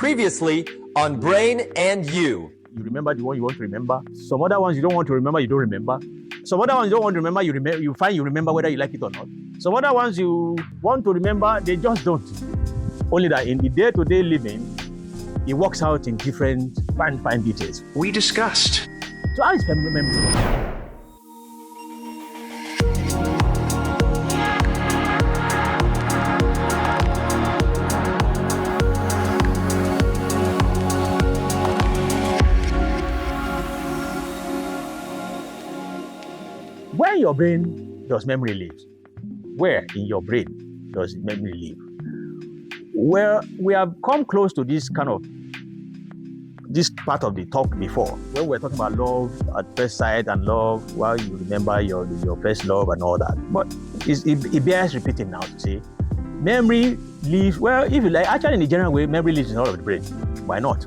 Previously on Brain and You. You remember the one you want to remember. Some other ones you don't want to remember, you don't remember. Some other ones you don't want to remember, you find you remember whether you like it or not. Some other ones you want to remember, they just don't. Only that in the day-to-day living, it works out in different fine details. We discussed. So how is memory? Where in your brain does memory live? Where in your brain does memory live? Well, we have come close to this part of the talk before, when we're talking about love at first sight and love while you remember your first love and all that. But it bears repeating now to say, memory lives, well, if you like, actually in the general way, memory lives in all of the brain. Why not?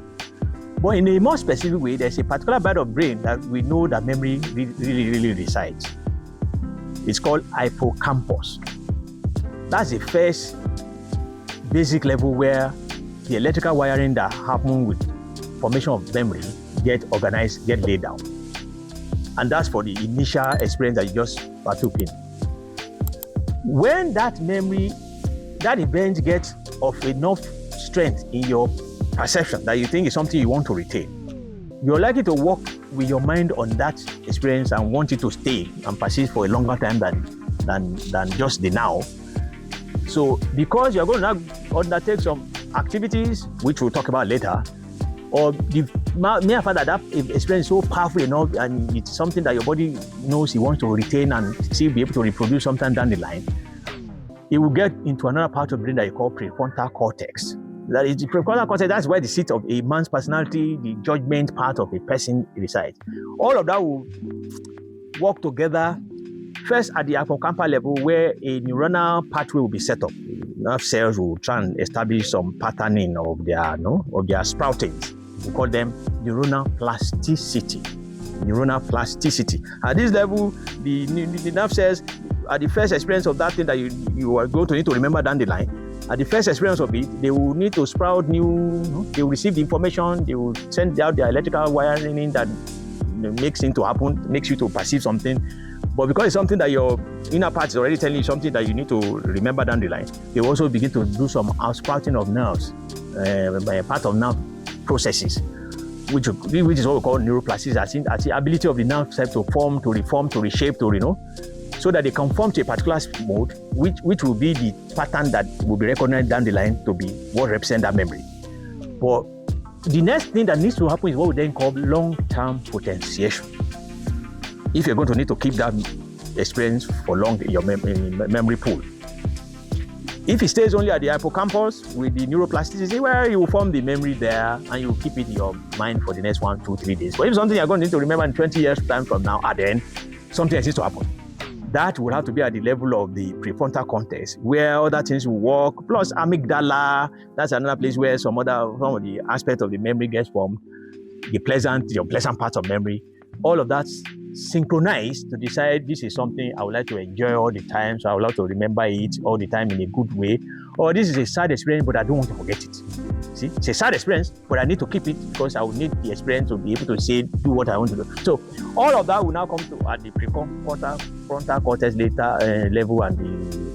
But in a more specific way, there's a particular part of brain that we know that memory really resides. It's called hippocampus. That's the first basic level where the electrical wiring that happens with formation of memory get organized, get laid down. And that's for the initial experience that you just partook in. When that memory, that event gets of enough strength in your perception that you think is something you want to retain, you're likely to work with your mind on that experience and want it to stay and persist for a longer time than just the now. So because you're going to now undertake some activities, which we'll talk about later, or the mere fact that experience is so powerful enough and it's something that your body knows you want to retain and still be able to reproduce sometime down the line, it will get into another part of the brain that you call prefrontal cortex. That is the prefrontal cortex, that's where the seat of a man's personality, the judgment part of a person resides. All of that will work together first at the hippocampal level, where a neuronal pathway will be set up. Nerve cells will try and establish some patterning of their sproutings. We call them neuronal plasticity. Neuronal plasticity. At this level, the nerve cells, at the first experience of that thing that you are going to need to remember down the line, at the first experience of it, they will need to sprout they will receive the information, they will send out their electrical wiring that makes it to happen, makes you to perceive something. But because it's something that your inner part is already telling you something that you need to remember down the line, they will also begin to do some outsprouting of nerves, by a part of nerve processes, which is what we call neuroplasticity, as the ability of the nerve cell to form, to reform, to reshape, so that they conform to a particular mode, which will be the pattern that will be recognized down the line to be what represents that memory. But the next thing that needs to happen is what we then call long-term potentiation. If you're going to need to keep that experience for long in your memory pool. If it stays only at the hippocampus with the neuroplasticity, well, you will form the memory there and you will keep it in your mind for the next 1, 2, 3 days. But if something you're going to need to remember in 20 years' time from now, then something else needs to happen. That will have to be at the level of the prefrontal cortex, where other things will work, plus amygdala. That's another place where some of the aspects of the memory gets formed, your pleasant parts of memory. All of that's synchronized to decide this is something I would like to enjoy all the time, so I would like to remember it all the time in a good way. Or this is a sad experience, but I don't want to forget it. See, it's a sad experience, but I need to keep it because I will need the experience to be able to do what I want to do. So all of that will now come to at the prefrontal cortex level and the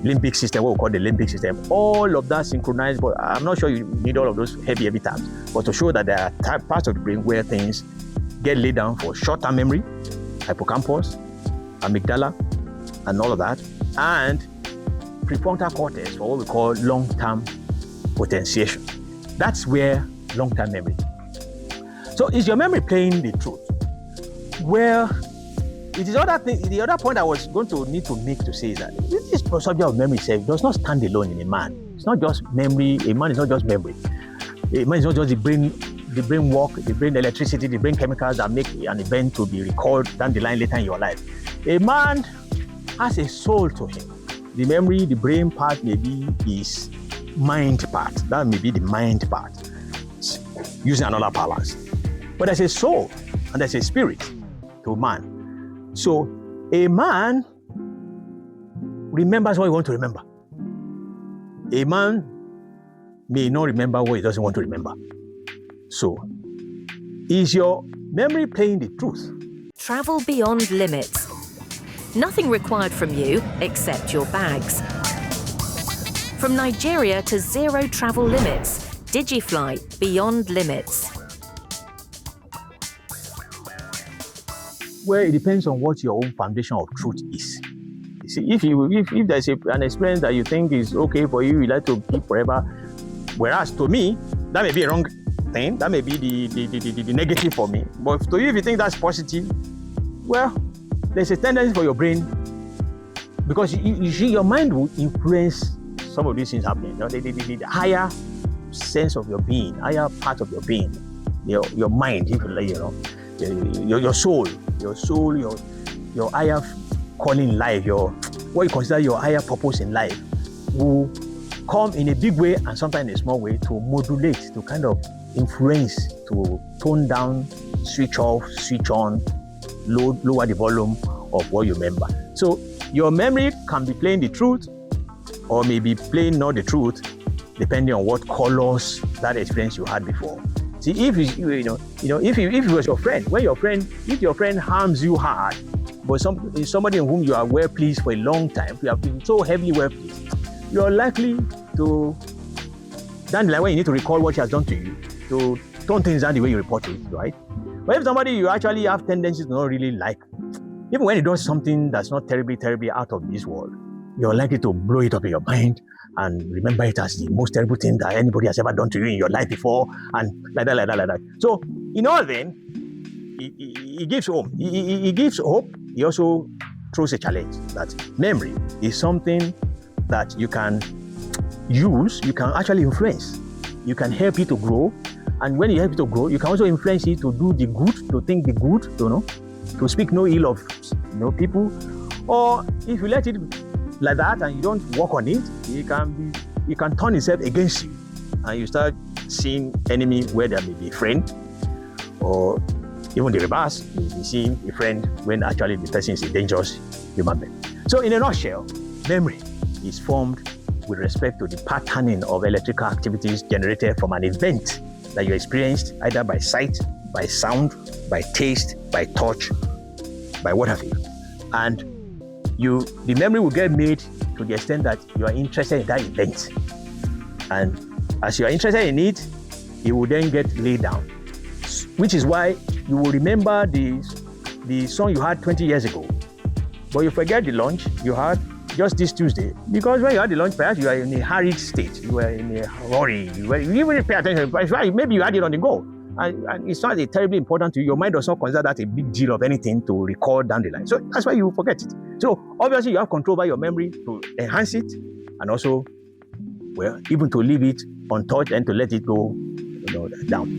limbic system, what we call the limbic system. All of that synchronized, but I'm not sure you need all of those heavy terms, but to show that there are parts of the brain where things get laid down for short-term memory, hippocampus, amygdala, and all of that, and prefrontal cortex for what we call long-term potentiation. That's where long-term memory. So is your memory playing the truth? Well, it is the other point I was going to need to make to say is that this subject of memory itself does not stand alone in a man. It's not just memory. A man is not just memory. A man is not just the brain work, the brain electricity, the brain chemicals that make an event to be recalled down the line later in your life. A man has a soul to him. The memory, the brain part may be his mind part. That may be the mind part, using another balance. But there's a soul and there's a spirit to man. So a man remembers what he wants to remember. A man may not remember what he doesn't want to remember. So, is your memory playing the truth? Travel beyond limits. Nothing required from you except your bags. From Nigeria to zero travel limits, DigiFly beyond limits. Well, it depends on what your own foundation of truth is. You see, if there's an experience that you think is okay for you, you like to keep forever, whereas to me, that may be a wrong thing, that may be the negative for me. But to you, if you think that's positive, well, there's a tendency for your brain, because you see, your mind will influence some of these things happening. You know, the higher sense of your being, higher part of your being, your mind, if you like, you know, your soul, your higher calling in life, what you consider your higher purpose in life, will come in a big way and sometimes in a small way to modulate, to kind of influence, to tone down, switch off, switch on, lower the volume of what you remember. So your memory can be playing the truth or maybe playing not the truth, depending on what colors that experience you had before. See, if it was your friend, if your friend harms you hard, but somebody in whom you are well pleased for a long time, you have been so heavily well pleased, you're likely to, down the line when you need to recall what he has done to you, to tone things down the way you report it, right? But if somebody you actually have tendencies to not really like, even when he does something that's not terribly out of this world, you're likely to blow it up in your mind and remember it as the most terrible thing that anybody has ever done to you in your life before, and like that. So, in all then, he gives hope. He gives hope. He also throws a challenge that memory is something that you can use, you can actually influence. You can help you to grow. And when you help you to grow, you can also influence it to do the good, to think the good, to speak no ill of people. Or if you let it like that and you don't work on it, it can turn itself against you, and you start seeing enemy where there may be a friend, or even the reverse, you'll be seeing a friend when actually the person is a dangerous human being. So in a nutshell, memory is formed with respect to the patterning of electrical activities generated from an event that you experienced either by sight, by sound, by taste, by touch, by what have you. And the memory will get made to the extent that you are interested in that event. And as you are interested in it, it will then get laid down. Which is why you will remember the song you had 20 years ago, but you forget the lunch you had just this Tuesday, because when you had the lunch, perhaps you are in a hurried state, you were in a hurry, you didn't pay attention, but maybe you had it on the go. And it's not terribly important to you. Your mind does not consider that a big deal of anything to record down the line. So that's why you forget it. So obviously you have control over your memory to enhance it, and also, well, even to leave it untouched and to let it go down.